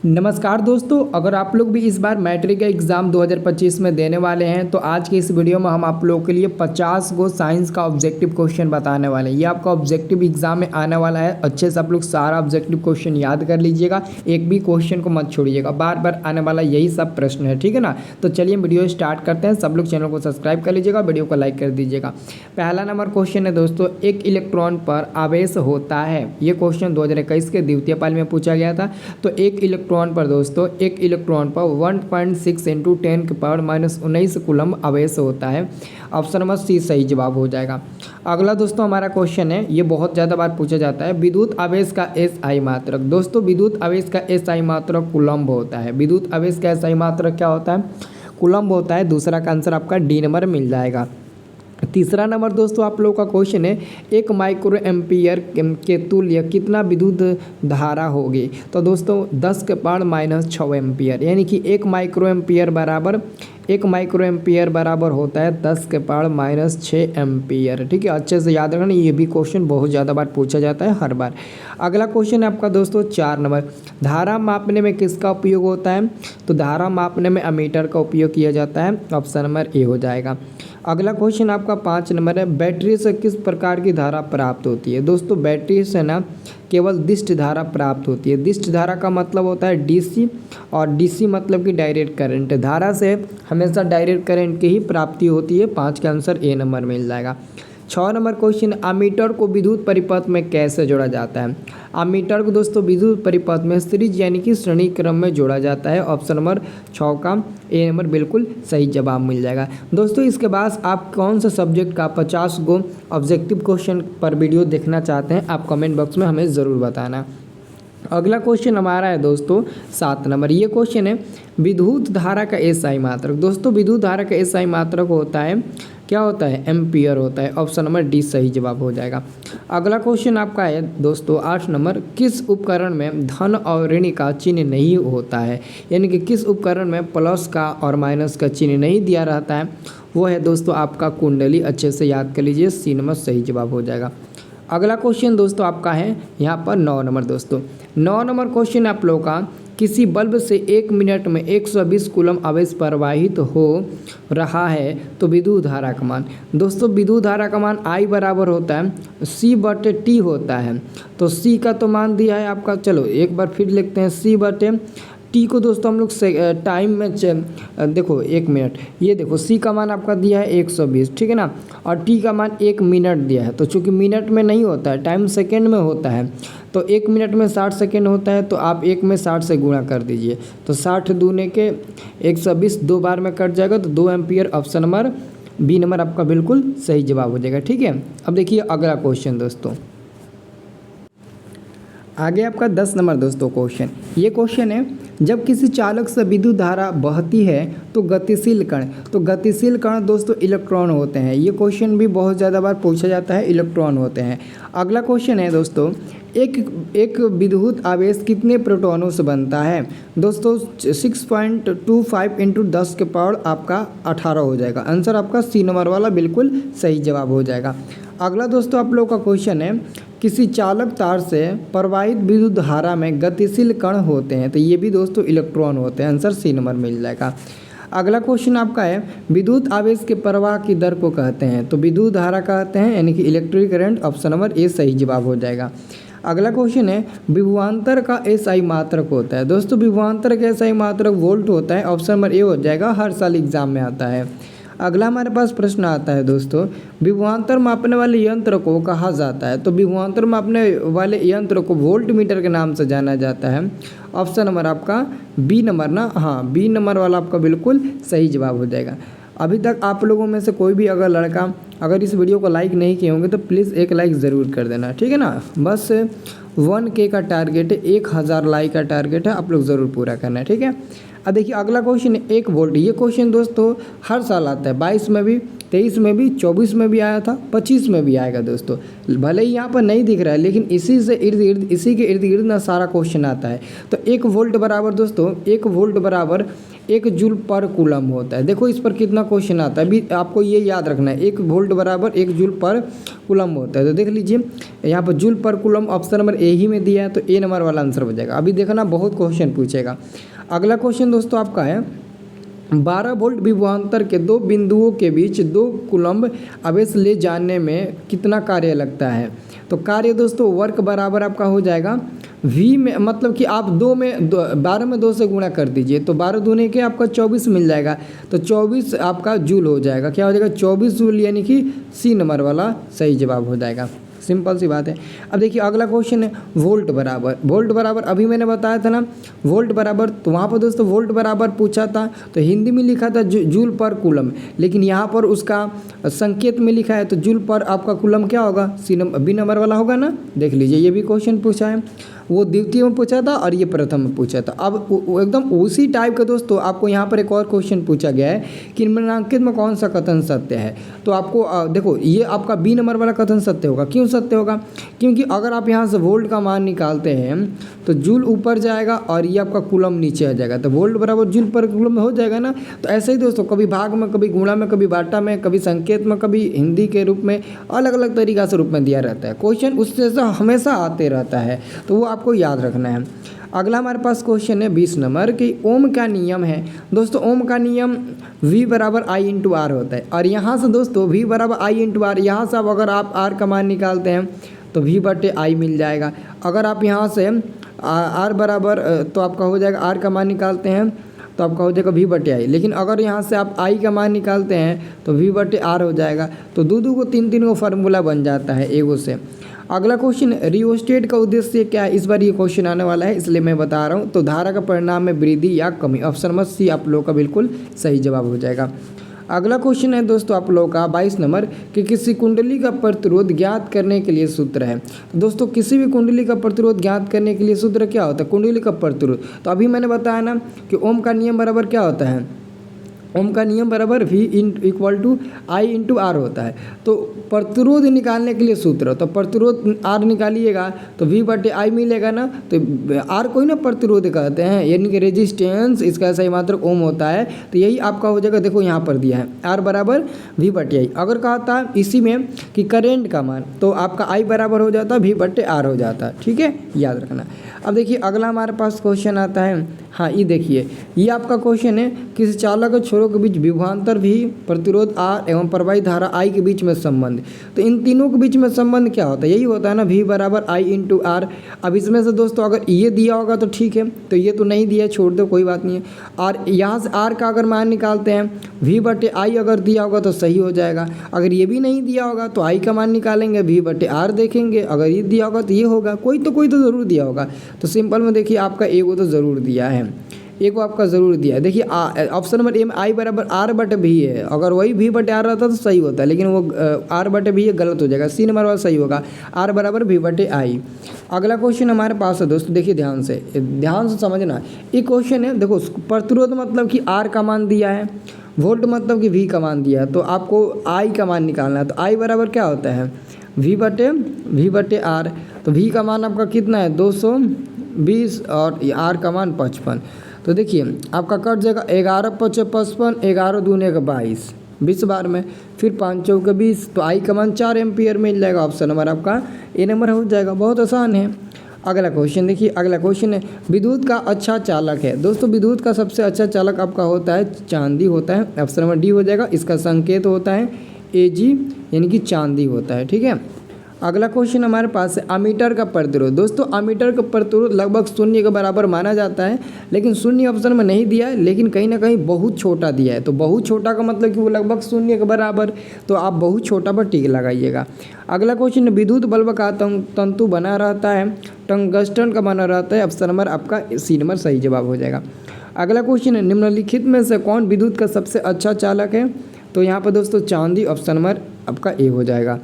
नमस्कार दोस्तों, अगर आप लोग भी इस बार मैट्रिक का एग्ज़ाम 2025 में देने वाले हैं तो आज के इस वीडियो में हम आप लोगों के लिए 50 गो साइंस का ऑब्जेक्टिव क्वेश्चन बताने वाले हैं। ये आपका ऑब्जेक्टिव एग्ज़ाम में आने वाला है। अच्छे से आप लोग सारा ऑब्जेक्टिव क्वेश्चन याद कर लीजिएगा, एक भी क्वेश्चन को मत छोड़िएगा, बार बार आने वाला यही सब प्रश्न है, ठीक है ना। तो चलिए वीडियो स्टार्ट करते हैं। सब लोग चैनल को सब्सक्राइब कर लीजिएगा, वीडियो को लाइक कर दीजिएगा। पहला नंबर क्वेश्चन है दोस्तों, एक इलेक्ट्रॉन पर आवेश होता है। ये क्वेश्चन 2021 के द्वितीय पाली में पूछा गया था। तो एक इलेक्ट्रॉन पर दोस्तों, एक इलेक्ट्रॉन पर 1.6 × 10⁻⁹ कूलम्ब आवेश होता है। ऑप्शन नंबर सी सही जवाब हो जाएगा। अगला दोस्तों हमारा क्वेश्चन है, ये बहुत ज़्यादा बार पूछा जाता है, विद्युत आवेश का SI मात्रक। दोस्तों विद्युत आवेश का SI मात्रक कूलम्ब होता है। विद्युत आवेश का SI मात्रक क्या होता है? कूलम्ब होता है। दूसरा का आंसर आपका डी नंबर मिल जाएगा। तीसरा नंबर दोस्तों आप लोगों का क्वेश्चन है, 1 माइक्रो एम्पियर के तुल्य कितना विद्युत धारा होगी? तो दोस्तों 10⁻⁻6 एम्पियर, यानी कि 1 माइक्रो एम्पियर बराबर होता है 10⁻⁻6 एम्पियर। ठीक है, अच्छे से याद रखना, ये भी क्वेश्चन बहुत ज़्यादा बार पूछा जाता है हर बार। अगला क्वेश्चन है आपका दोस्तों 4 नंबर, धारा मापने में किसका उपयोग होता है? तो धारा मापने में अमीटर का उपयोग किया जाता है। ऑप्शन नंबर ए हो जाएगा। अगला क्वेश्चन आपका 5 नंबर है, बैटरी से किस प्रकार की धारा प्राप्त होती है? दोस्तों बैटरी से ना केवल दिष्ट धारा प्राप्त होती है। दिष्ट धारा का मतलब होता है DC, और DC मतलब कि डायरेक्ट करंट। धारा से हमेशा डायरेक्ट करंट की ही प्राप्ति होती है। 5 का आंसर ए नंबर मिल जाएगा। 6 नंबर क्वेश्चन, अमीटर को विद्युत परिपथ में कैसे जोड़ा जाता है? अमीटर को दोस्तों विद्युत परिपथ में सीरीज यानी कि श्रेणी क्रम में जोड़ा जाता है। ऑप्शन नंबर 6 का ए नंबर बिल्कुल सही जवाब मिल जाएगा। दोस्तों इसके बाद आप कौन सा सब्जेक्ट का 50 गो ऑब्जेक्टिव क्वेश्चन पर वीडियो देखना चाहते हैं, आप कमेंट बॉक्स में हमें ज़रूर बताना। अगला क्वेश्चन हमारा है दोस्तों 7 नंबर। ये क्वेश्चन है, विद्युत धारा का SI मात्रक। दोस्तों विद्युत धारा का SI मात्रक होता है, क्या होता है? एम्पियर होता है। ऑप्शन नंबर डी सही जवाब हो जाएगा। अगला क्वेश्चन आपका है दोस्तों 8 नंबर, किस उपकरण में धन और ऋण का चिन्ह नहीं होता है? यानी कि किस उपकरण में प्लस का और माइनस का चिन्ह नहीं दिया रहता है? वो है दोस्तों आपका कुंडली। अच्छे से याद कर लीजिए, सी नंबर सही जवाब हो जाएगा। अगला क्वेश्चन दोस्तों आपका है यहाँ पर 9 नंबर। दोस्तों 9 नंबर क्वेश्चन आप लोगों का, किसी बल्ब से 1 मिनट में 120 कूलम्ब आवेश प्रवाहित हो रहा है तो विद्युत धारा का मान? दोस्तों विद्युत धारा का मान I बराबर होता है C/T होता है। तो C का तो मान दिया है आपका, चलो एक बार फिर लिखते हैं, C/T को दोस्तों हम लोग टाइम में देखो 1 मिनट, ये देखो C का मान आपका दिया है 120, ठीक है ना, और T का मान 1 मिनट दिया है। तो चूंकि मिनट में नहीं होता है, टाइम सेकेंड में होता है, तो 1 मिनट में 60 सेकेंड होता है, तो आप 1 में 60 से गुणा कर दीजिए, तो 60 दूने के 120 दो बार में कट जाएगा, तो 2 ampere. Option number B number आपका बिल्कुल सही जवाब हो जाएगा। ठीक है, अब देखिए अगला क्वेश्चन दोस्तों, आगे आपका 10 नंबर दोस्तों क्वेश्चन। ये क्वेश्चन है, जब किसी चालक से विद्युत धारा बहती है तो गतिशील कण दोस्तों इलेक्ट्रॉन होते हैं। ये क्वेश्चन भी बहुत ज़्यादा बार पूछा जाता है, इलेक्ट्रॉन होते हैं। अगला क्वेश्चन है दोस्तों, एक विद्युत आवेश कितने प्रोटॉनों से बनता है? दोस्तों 6.25 × 10⁻⁸ आपका 18 हो जाएगा। आंसर आपका सी नंबर वाला बिल्कुल सही जवाब हो जाएगा। अगला दोस्तों आप लोगों का क्वेश्चन है, किसी चालक तार से प्रवाहित विद्युत धारा में गतिशील कण होते हैं, तो ये भी दोस्तों इलेक्ट्रॉन होते हैं। आंसर सी नंबर मिल जाएगा। अगला क्वेश्चन आपका है, विद्युत आवेश के प्रवाह की दर को कहते हैं? तो विद्युत धारा कहते हैं, यानी कि इलेक्ट्रिक करंट। ऑप्शन नंबर ए सही जवाब हो जाएगा। अगला क्वेश्चन है, विभवांतर का SI मात्रक होता है? दोस्तों विभवांतर का SI मात्रक वोल्ट होता है। ऑप्शन नंबर ए हो जाएगा, हर साल एग्जाम में आता है। अगला हमारे पास प्रश्न आता है दोस्तों, विभवांतर मापने वाले यंत्र को कहा जाता है? तो विभवांतर मापने वाले यंत्र को वोल्ट मीटर के नाम से जाना जाता है। ऑप्शन नंबर आपका बी नंबर ना, हाँ बी नंबर वाला आपका बिल्कुल सही जवाब हो जाएगा। अभी तक आप लोगों में से कोई भी अगर लड़का अगर इस वीडियो को लाइक नहीं किए होंगे तो प्लीज़ एक लाइक ज़रूर कर देना, ठीक है ना। बस 1K का टारगेट है, 1000 लाइक का टारगेट है, आप लोग ज़रूर पूरा करना है, ठीक है। अब देखिए अगला क्वेश्चन है 1 वोल्ट। ये क्वेश्चन दोस्तों हर साल आता है, 22 में भी 23 में भी, 24 में भी आया था, 25 में भी आएगा दोस्तों। भले ही यहाँ पर नहीं दिख रहा है लेकिन इसी से इर्द गिर्द, इसी के इर्द गिर्द ना सारा क्वेश्चन आता है। तो 1 वोल्ट बराबर दोस्तों, 1 वोल्ट बराबर 1 जूल पर कूलम होता है। देखो इस पर कितना क्वेश्चन आता है, अभी आपको ये याद रखना है, 1 वोल्ट बराबर 1 जूल पर कूलम होता है। तो देख लीजिए यहाँ पर joule per coulomb option number A ही में दिया है, तो ए नंबर वाला आंसर हो जाएगा। अभी देखना बहुत क्वेश्चन पूछेगा। अगला क्वेश्चन दोस्तों आपका है 12 वोल्ट विभवांतर के 2 बिंदुओं के बीच 2 कूलम्ब आवेश ले जाने में कितना कार्य लगता है। तो कार्य दोस्तों वर्क बराबर आपका हो जाएगा V में, मतलब कि आप 12 में 2 से गुणा कर दीजिए, तो 12 दूने के आपका 24 मिल जाएगा। तो 24 आपका जूल हो जाएगा, क्या हो जाएगा 24 जूल, यानी कि सी नंबर वाला सही जवाब हो जाएगा। सिंपल सी बात है। अब देखिए अगला क्वेश्चन है वोल्ट बराबर। वोल्ट बराबर अभी मैंने बताया था ना, वोल्ट बराबर, तो वहाँ पर दोस्तों वोल्ट बराबर पूछा था तो हिंदी में लिखा था जूल पर कूलम, लेकिन यहाँ पर उसका संकेत में लिखा है, तो जूल पर आपका कूलम क्या होगा, बी नंबर वाला होगा ना। देख लीजिए ये भी क्वेश्चन पूछा है, वो द्वितीय में पूछा था और ये प्रथम में पूछा था। अब एकदम उसी टाइप का दोस्तों आपको यहाँ पर एक और क्वेश्चन पूछा गया है कि निम्नलिखित में कौन सा कथन सत्य है। तो आपको देखो ये आपका बी नंबर वाला कथन सत्य होगा। क्यों सत्य होगा, क्योंकि अगर आप यहाँ से वोल्ट का मान निकालते हैं तो जूल ऊपर जाएगा और ये आपका कूलम नीचे आ जाएगा, तो वोल्ट बराबर जूल पर कूलम हो जाएगा ना। तो ऐसे ही दोस्तों कभी भाग में, कभी गुणा में, कभी बाटा में, कभी संकेत में, कभी हिंदी के रूप में, अलग अलग तरीक़ा से रूप में दिया रहता है क्वेश्चन, उससे हमेशा आते रहता है, तो वो आपको याद रखना है। अगला हमारे पास क्वेश्चन है 20 नंबर कि ओम का नियम है। दोस्तों ओम का नियम V बराबर I इंटू आर होता है, और यहाँ से दोस्तों V बराबर I इंटू आर, यहाँ से अब अगर आप R का मान निकालते हैं तो V बटे I मिल जाएगा। अगर आप यहाँ से R बराबर तो आपका हो जाएगा, R का मान निकालते हैं तो आपका हो जाएगा V बटे I, लेकिन अगर यहाँ से आप I का मान निकालते हैं तो V बटे R हो जाएगा। तो दो को तीन को फार्मूला बन जाता है एगो से। अगला क्वेश्चन रियोस्टेट का उद्देश्य क्या है, इस बार ये क्वेश्चन आने वाला है इसलिए मैं बता रहा हूँ। तो धारा का परिणाम में वृद्धि या कमी, ऑप्शन नंबर सी आप लोगों का बिल्कुल सही जवाब हो जाएगा। अगला क्वेश्चन है दोस्तों आप लोगों का 22 नंबर कि किसी कुंडली का प्रतिरोध ज्ञात करने के लिए सूत्र है। तो दोस्तों किसी भी कुंडली का प्रतिरोध ज्ञात करने के लिए सूत्र क्या होता है, कुंडली का प्रतिरोध। तो अभी मैंने बताया ना कि ओम का नियम बराबर क्या होता है, ओम का नियम बराबर V equal to I into R होता है। तो प्रतिरोध निकालने के लिए सूत्र, तो प्रतिरोध R निकालिएगा तो V बटे I मिलेगा ना। तो R को ही ना प्रतिरोध कहते हैं, यानी कि रेजिस्टेंस, इसका सही मात्रक ओम होता है। तो यही आपका हो जाएगा, देखो यहाँ पर दिया है R बराबर V बटे I। अगर कहा था इसी में कि करेंट का मान, तो आपका I बराबर हो जाता V बटे R हो जाता, ठीक है, याद रखना। अब देखिए अगला हमारे पास क्वेश्चन आता है, हाँ ये देखिए ये आपका क्वेश्चन है किसी चालक और छोरों के बीच विभवांतर भी, प्रतिरोध R एवं प्रवाही धारा I के बीच में संबंध। तो इन तीनों के बीच में संबंध क्या होता है, यही होता है ना V बराबर I इंटू आर। अब इसमें से दोस्तों अगर ये दिया होगा तो ठीक है, तो ये तो नहीं दिया, छोड़ दो कोई बात नहीं है। और यहाँ से R का अगर मान निकालते हैं V बटे I अगर दिया होगा तो सही हो जाएगा। अगर ये भी नहीं दिया होगा तो I का मान निकालेंगे, V बटे R देखेंगे, अगर ये दिया होगा तो ये होगा, कोई तो ज़रूर दिया होगा। तो सिंपल में देखिए आपका एगो तो ज़रूर दिया है, एक आपका ज़रूर दिया है। देखिए ऑप्शन नंबर ए में I बराबर R बटे भी है, अगर वही V बटे R रहता तो सही होता है, लेकिन वो R बटे भी गलत हो जाएगा, सी नंबर वाला सही होगा, R बराबर V बटे I। अगला क्वेश्चन हमारे पास है दोस्तों, देखिए ध्यान से समझना। ये क्वेश्चन है, देखो प्रतिरोध मतलब कि R का मान दिया है, वोल्ट मतलब कि V का मान दिया है, तो आपको I का मान निकालना है। तो I बराबर क्या होता है V बटे R। तो V का मान आपका कितना है 220 और R का मान 55। तो देखिए आपका कट जाएगा 11 5 55, 11 दूने का 22, 20 बार में, फिर 5 चौके 20, तो I का मान 4 एम्पियर मिल जाएगा। ऑप्शन नंबर आपका ए नंबर हो जाएगा, बहुत आसान है। अगला क्वेश्चन देखिए, अगला क्वेश्चन है विद्युत का अच्छा चालक है। दोस्तों विद्युत का सबसे अच्छा चालक आपका होता है चांदी होता है, ऑप्शन नंबर डी हो जाएगा। इसका संकेत होता है Ag, यानी कि चांदी होता है, ठीक है। अगला क्वेश्चन हमारे पास है अमीटर का प्रतिरोध। दोस्तों अमीटर का प्रतिरोध लगभग 0 के बराबर माना जाता है, लेकिन 0 ऑप्शन में नहीं दिया है, लेकिन कहीं ना कहीं बहुत छोटा दिया है। तो बहुत छोटा का मतलब कि वो लगभग 0 के बराबर, तो आप बहुत छोटा पर टिक लगाइएगा। अगला क्वेश्चन विद्युत बल्ब का तंतु बना रहता है, टंगस्टन का बना रहता है, ऑप्शन नंबर आपका सी नंबर सही जवाब हो जाएगा। अगला क्वेश्चन है निम्नलिखित में से कौन विद्युत का सबसे अच्छा चालक है। तो यहाँ पर दोस्तों चांदी, ऑप्शन नंबर आपका ए हो जाएगा।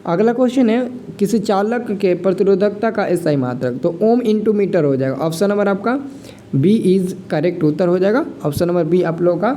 अगला क्वेश्चन है किसी चालक के प्रतिरोधकता का एसआई मात्रक, तो ओम इंटू मीटर हो जाएगा। ऑप्शन नंबर आपका बी इज करेक्ट उत्तर हो जाएगा। ऑप्शन नंबर बी आप लोगों का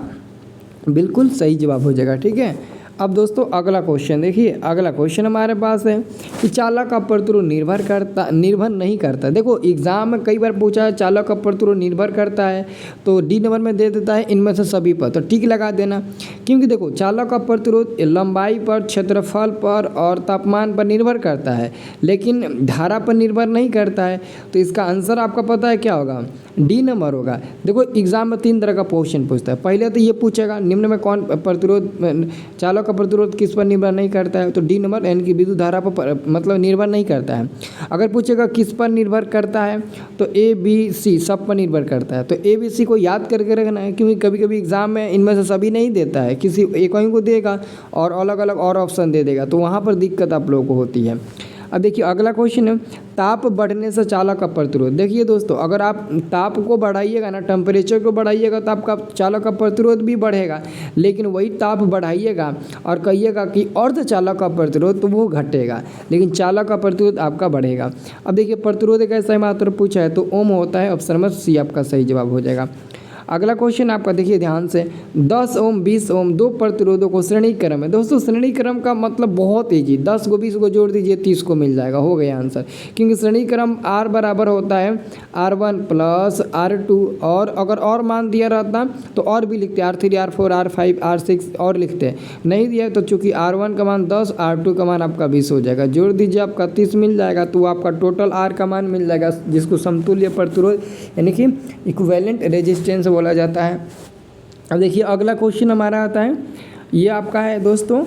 बिल्कुल सही जवाब हो जाएगा, ठीक है। अब दोस्तों अगला क्वेश्चन देखिए, अगला क्वेश्चन हमारे पास है कि चालक का प्रतिरोध निर्भर नहीं करता। देखो एग्जाम में कई बार पूछा है चालक का प्रतिरोध निर्भर करता है, तो डी नंबर में दे देता है इनमें से सभी पर, तो टिक लगा देना। क्योंकि देखो चालक का प्रतिरोध लंबाई पर, क्षेत्रफल पर और तापमान पर निर्भर करता है, लेकिन धारा पर निर्भर नहीं करता है। तो इसका आंसर आपका पता है क्या होगा, डी नंबर होगा। देखो एग्जाम में 3 तरह का क्वेश्चन पूछता है। पहले तो ये पूछेगा निम्न में कौन प्रतिरोध चालक का प्रतिरोध किस पर निर्भर नहीं करता है, तो डी नंबर यानी कि विद्युत धारा पर मतलब निर्भर नहीं करता है। अगर पूछेगा किस पर निर्भर करता है, तो ए बी सी सब पर निर्भर करता है। तो ए बी सी को याद करके रखना है, क्योंकि कभी कभी एग्जाम में इनमें से सभी नहीं देता है, किसी एक ही को देगा और अलग अलग और ऑप्शन दे देगा, तो वहाँ पर दिक्कत आप लोगों को होती है। अब देखिए अगला क्वेश्चन है, ताप बढ़ने से चालक का प्रतिरोध। देखिए दोस्तों अगर आप ताप को बढ़ाइएगा ना, टेम्परेचर को बढ़ाइएगा, तो आपका चालक का प्रतिरोध भी बढ़ेगा, लेकिन वही ताप बढ़ाइएगा और कहिएगा कि अर्ध चालक का प्रतिरोध, तो वो घटेगा, लेकिन चालक का प्रतिरोध आपका बढ़ेगा। अब देखिए प्रतिरोध एक ऐसा मात्र पूछा है, तो ओम होता है, ऑप्शन नंबर सी आपका सही जवाब हो जाएगा। अगला क्वेश्चन आपका देखिए ध्यान से, 10 ओम 20 ओम दो प्रतिरोधों को श्रेणी क्रम है। दोस्तों श्रेणी क्रम का मतलब बहुत ईजी, 10 को 20 को जोड़ दीजिए 30 को मिल जाएगा, हो गया आंसर। क्योंकि श्रेणी क्रम R बराबर होता है R1 प्लस R2, और अगर और मान दिया रहता तो और भी लिखते, R3 R4 R5 R6 और लिखते, नहीं दिया तो चूँकि R1 का मान 10 R2 का मान आपका 20 हो जाएगा, जोड़ दीजिए आपका 30 मिल जाएगा, तो आपका टोटल R का मान मिल जाएगा, जिसको समतुल्य प्रतिरोध यानी कि इक्विवेलेंट रेजिस्टेंस बोला जाता है। अब देखिए अगला क्वेश्चन हमारा आता है, ये आपका है दोस्तों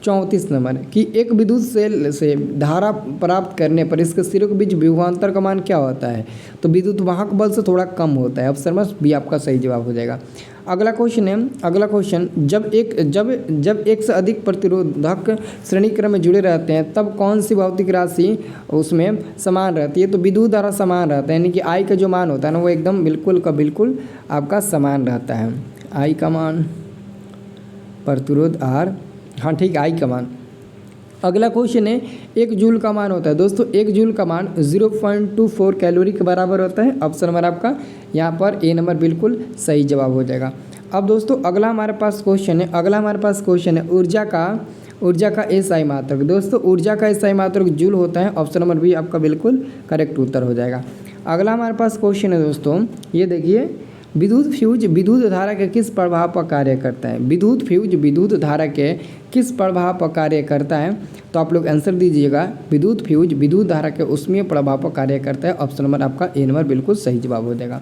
34 नंबर, कि एक विद्युत सेल से धारा प्राप्त करने पर इसके सिरों के बीच विभवांतर का मान क्या होता है, तो विद्युत वाहक बल से थोड़ा कम होता है, ऑप्शन नंबर बी आपका सही जवाब हो जाएगा। अगला क्वेश्चन है, अगला क्वेश्चन, जब एक से अधिक प्रतिरोधक श्रेणी क्रम में जुड़े रहते हैं तब कौन सी भौतिक राशि उसमें समान रहती है, तो विद्युत धारा समान रहता है, यानी कि आई का जो मान होता है ना वो एकदम बिल्कुल का बिल्कुल आपका समान रहता है। आई का मान प्रतिरोध आर, हाँ ठीक, आई का मान। अगला क्वेश्चन है, 1 जूल का मान होता है। दोस्तों 1 जूल का मान 0.24 कैलोरी के बराबर होता है, ऑप्शन नंबर आपका यहाँ पर ए नंबर बिल्कुल सही जवाब हो जाएगा। अब दोस्तों अगला हमारे पास क्वेश्चन है, ऊर्जा का एसआई मात्रक। दोस्तों ऊर्जा का एसआई मात्रक जूल होता है, ऑप्शन नंबर बी आपका बिल्कुल करेक्ट उत्तर हो जाएगा। अगला हमारे पास क्वेश्चन है दोस्तों, ये देखिए, विद्युत फ्यूज विद्युत धारा के किस प्रभाव पर कार्य करता है। विद्युत फ्यूज विद्युत धारा के किस प्रभाव पर कार्य करता है, तो आप लोग आंसर दीजिएगा, विद्युत फ्यूज विद्युत धारा के ऊष्मीय प्रभाव पर कार्य करता है, ऑप्शन नंबर आपका ए नंबर बिल्कुल सही जवाब हो जाएगा।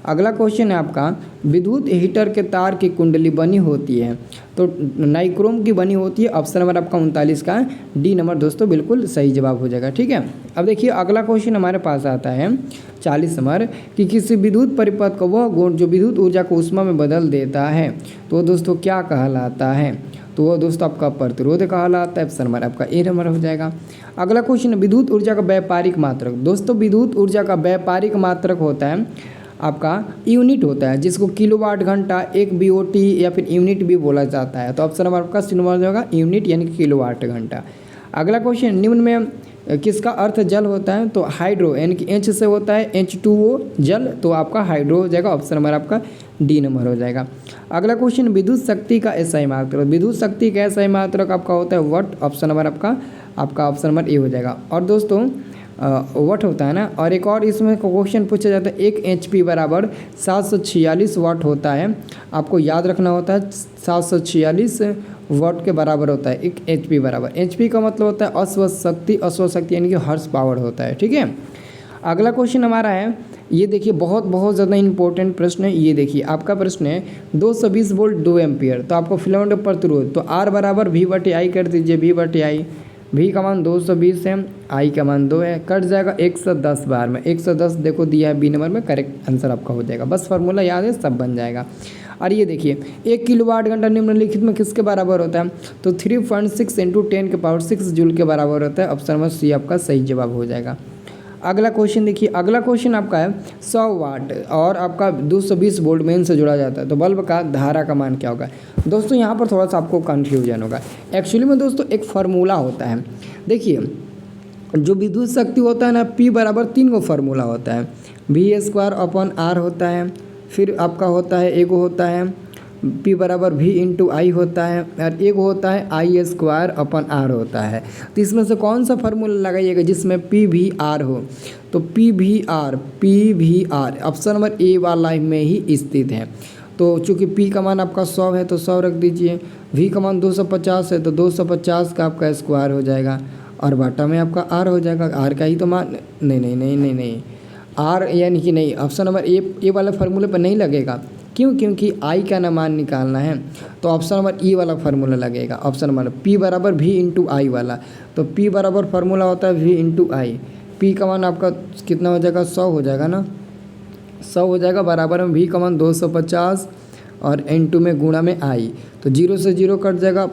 अगला क्वेश्चन है आपका, विद्युत हीटर के तार की कुंडली बनी होती है, तो नाइक्रोम की बनी होती है, ऑप्शन नंबर आपका 39 का डी नंबर दोस्तों बिल्कुल सही जवाब हो जाएगा। ठीक है, अब देखिए अगला क्वेश्चन हमारे पास आता है 40 नंबर, कि किसी विद्युत परिपथ का वह गुण जो विद्युत ऊर्जा को ऊष्मा में बदल देता है, तो दोस्तों क्या कहलाता है, तो वो दोस्तों आपका प्रतिरोध कहलाता है, ऑप्शन नंबर आपका ए नंबर हो जाएगा। अगला क्वेश्चन, विद्युत ऊर्जा का व्यापारिक मात्रक। दोस्तों विद्युत ऊर्जा का व्यापारिक मात्रक होता है आपका यूनिट होता है, जिसको किलोवाट घंटा, 1 BOT या फिर यूनिट भी बोला जाता है, तो ऑप्शन नंबर आपका सी नंबर होगा यूनिट यानी कि किलोवाट घंटा। अगला क्वेश्चन, निम्न में किसका अर्थ जल होता है, तो हाइड्रो यानी कि एच से होता है, H2O जल, तो आपका हाइड्रो हो जाएगा, ऑप्शन नंबर आपका डी नंबर हो जाएगा। अगला क्वेश्चन, विद्युत शक्ति का एसआई मात्रक। विद्युत शक्ति का एसआई मात्रक आपका होता है वट, ऑप्शन नंबर आपका ऑप्शन नंबर ए हो जाएगा। और दोस्तों वाट होता है ना, और एक और इसमें क्वेश्चन पूछा जाता है, 1 HP बराबर 746 वाट होता है, आपको याद रखना होता है 746 वाट के बराबर होता है 1 HP बराबर। HP का मतलब होता है अश्व शक्ति यानी कि हॉर्स पावर होता है। ठीक है, अगला क्वेश्चन हमारा है, ये देखिए बहुत ज़्यादा इंपॉर्टेंट प्रश्न है। ये देखिए आपका प्रश्न है 220 वोल्ट 2 एम्पियर, तो आपको फिलामेंट प्रतिरोध, तो R बराबर V/I कर दीजिए, V/I, V का मान 220 है, I का मान 2 है, कट जाएगा 110 बार में, 110 देखो दिया है बी नंबर में, करेक्ट आंसर आपका हो जाएगा। बस फार्मूला याद है, सब बन जाएगा। और ये देखिए 1 किलोवाट घंटा निम्नलिखित में किसके बराबर होता है, तो 3.6 × 10⁻⁶ जूल के बराबर होता है, ऑप्शन नंबर सी आपका सही जवाब हो जाएगा। अगला क्वेश्चन देखिए, अगला क्वेश्चन आपका है 100 वाट और आपका 220 वोल्ट मेन से जुड़ा जाता है, तो बल्ब का धारा का मान क्या होगा। दोस्तों यहाँ पर थोड़ा सा आपको कन्फ्यूजन होगा, एक्चुअली में दोस्तों एक फार्मूला होता है। देखिए जो विद्युत शक्ति होता है ना, P बराबर 3 को फार्मूला होता है, V² / R होता है, फिर आपका होता है एगो होता है P बराबर V इंटू आई होता है, और एक होता है आई स्क्वायर अपन आर होता है। तो इसमें से कौन सा फार्मूला लगाइएगा जिसमें P भी R हो? तो P भी R ऑप्शन नंबर ए वाला में ही स्थित है। तो चूँकि P का मान आपका 100 है तो 100 रख दीजिए, V का मान 250 है तो 250 का आपका स्क्वायर हो जाएगा, और बाटा में आपका R हो जाएगा। R का ही तो मान नहीं, R यानी कि नहीं, ऑप्शन नंबर ए वाला फार्मूले पर नहीं लगेगा। क्यों? क्योंकि आई का ना मान निकालना है, तो ऑप्शन नंबर ई वाला फार्मूला लगेगा। ऑप्शन नंबर P बराबर V इंटू आई वाला, तो P बराबर फार्मूला होता है V इंटू आई। P का मान आपका कितना हो जाएगा? 100 हो जाएगा ना, 100 हो जाएगा, बराबर में V का मान 250 और N2 में गुणा में आई, तो 0 से 0 कट जाएगा,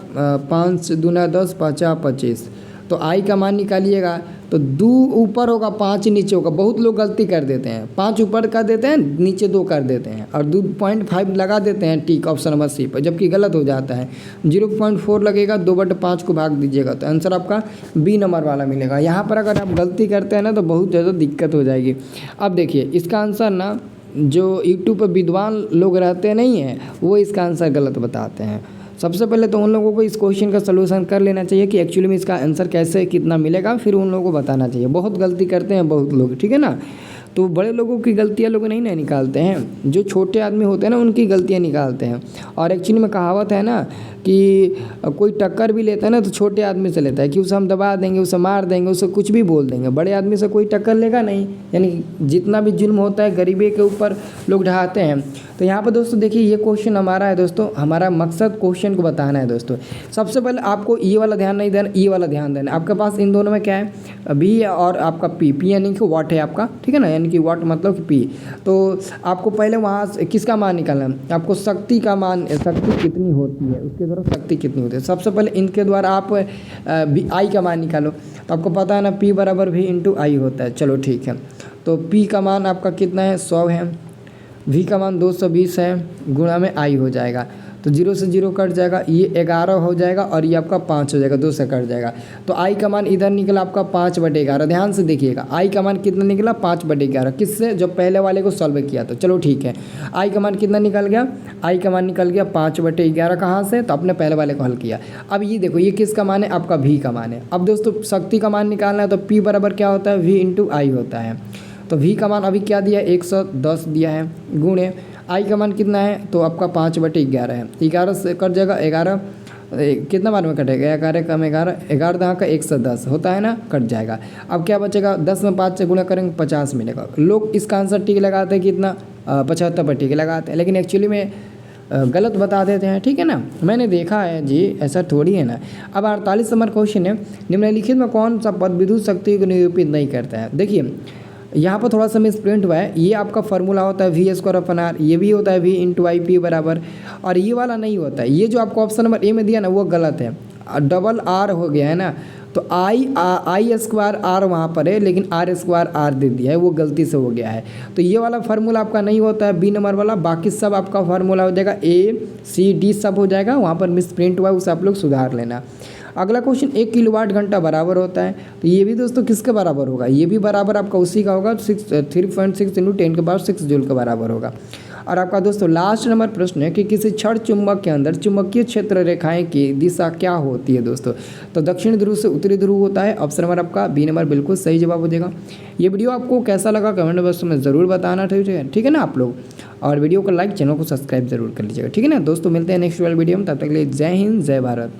5 दूना 10, 5 25। तो आई का मान निकालिएगा तो 2 ऊपर होगा 5 नीचे होगा। बहुत लोग गलती कर देते हैं, 5 ऊपर कर देते हैं, नीचे 2 कर देते हैं, और 2.5 लगा देते हैं टिक ऑप्शन नंबर सी पर, जबकि गलत हो जाता है। 0.4 लगेगा, 2/5 को भाग दीजिएगा तो आंसर आपका बी नंबर वाला मिलेगा। यहाँ पर अगर आप गलती करते हैं ना तो बहुत ज़्यादा दिक्कत हो जाएगी। अब देखिए इसका आंसर ना, जो यूट्यूब पर विद्वान लोग रहते नहीं हैं वो इसका आंसर गलत बताते हैं। सबसे पहले तो उन लोगों को इस क्वेश्चन का सलूशन कर लेना चाहिए कि एक्चुअली में इसका आंसर कैसे कितना मिलेगा, फिर उन लोगों को बताना चाहिए। बहुत गलती करते हैं बहुत लोग, ठीक है ना। तो बड़े लोगों की गलतियाँ लोग नहीं ना निकालते हैं, जो छोटे आदमी होते हैं ना उनकी गलतियाँ निकालते हैं। और एक्चुअली में कहावत है ना कि कोई टक्कर भी लेता है ना तो छोटे आदमी से लेता है कि उसे हम दबा देंगे, उसे मार देंगे, उसे कुछ भी बोल देंगे। बड़े आदमी से कोई टक्कर लेगा नहीं, यानी जितना भी जुल्म होता है गरीबी के ऊपर लोग ढहाते हैं। तो यहाँ पर दोस्तों देखिए ये क्वेश्चन हमारा है दोस्तों, हमारा मकसद क्वेश्चन को बताना है दोस्तों। सबसे पहले आपको ये वाला ध्यान नहीं देना, ये वाला ध्यान देना। आपके पास इन दोनों में क्या है? V और आपका P यानी कि वाट है आपका, ठीक है ना, यानी कि वाट मतलब कि P। तो आपको पहले वहाँ से किसका मान निकालना है? आपको शक्ति का मान, शक्ति कितनी होती है उसके द्वारा शक्ति कितनी होती है। सबसे पहले इनके द्वारा आप आई का मान निकालो, तो आपको पता है ना P बराबर V इंटू आई होता है। चलो ठीक है, तो P का मान आपका कितना है? 100 है, V का मान 220 है, गुणा में आई हो जाएगा, तो 0 से 0 कट जाएगा, ये 11 हो जाएगा और ये आपका 5 हो जाएगा, 2 से कट जाएगा। तो आई का मान इधर निकला आपका 5/11। ध्यान से देखिएगा आई का मान कितना निकला? 5/11। किससे? जो पहले वाले को सॉल्व किया था। चलो ठीक है, आई का मान कितना निकल गया? आई का मान निकल गया 5/11। कहाँ से? तो आपने पहले वाले को हल किया। अब ये देखो ये किसका मान है? आपका V का मान है। अब दोस्तों शक्ति का मान निकालना है तो P बराबर क्या होता है? V इंटू आई होता है। तो V का मान अभी क्या दिया? 110 दिया है, गुणे आई का मान कितना है? तो आपका 5/11 है। 11 से कट जाएगा, 11 कितना बार में कटेगा? 11 कम 11, 11 दहाँ का 110 होता है ना, कट जाएगा। अब क्या बचेगा? 10 में 5 से गुणा करेंगे 50 मिलेगा। लोग इसका आंसर टिक लगाते हैं कितना? 75 पर टिक लगाते हैं, लेकिन एक्चुअली में गलत बता देते हैं, ठीक है ना। मैंने देखा है जी, ऐसा थोड़ी है ना। अब 48 नंबर क्वेश्चन है, निम्नलिखित में कौन सा पद विद्युत शक्ति को निरूपित नहीं करता है? देखिए यहाँ पर थोड़ा सा मिसप्रिंट हुआ है। ये आपका फार्मूला होता है V²/R, ये भी होता है V इंटू आई P बराबर, और ये वाला नहीं होता है। ये जो आपको ऑप्शन नंबर ए में दिया ना वो गलत है, डबल R हो गया है ना। तो I²R वहाँ पर है, लेकिन R² दे दिया है, वो गलती से हो गया है। तो ये वाला फार्मूला आपका नहीं होता है बी नंबर वाला, बाकी सब आपका फार्मूला हो जाएगा A, C, D सब हो जाएगा। वहाँ पर मिसप्रिंट हुआ है, उसे आप लोग सुधार लेना। अगला क्वेश्चन 1 किलोवाट घंटा बराबर होता है, तो ये भी दोस्तों किसके बराबर होगा? ये भी बराबर आपका उसी का होगा, 3.6 × 10⁻6 जूल के बराबर होगा। और आपका दोस्तों लास्ट नंबर प्रश्न है कि किसी क्षण चुंबक के अंदर चुंबकीय क्षेत्र रेखाएं की दिशा क्या होती है दोस्तों? तो दक्षिण ध्रुव से उत्तरी ध्रुव होता है। ऑप्शन नंबर आपका बी नंबर बिल्कुल सही जवाब हो जाएगा। ये वीडियो आपको कैसा लगा कमेंट बॉक्स में ज़रूर बताना, ठीक है ना आप लोग। और वीडियो को लाइक, चैनल को सब्सक्राइब जरूर कर लीजिएगा, ठीक है ना दोस्तों। मिलते हैं नेक्स्ट वाले वीडियो में, तब तक के लिए जय हिंद, जय भारत।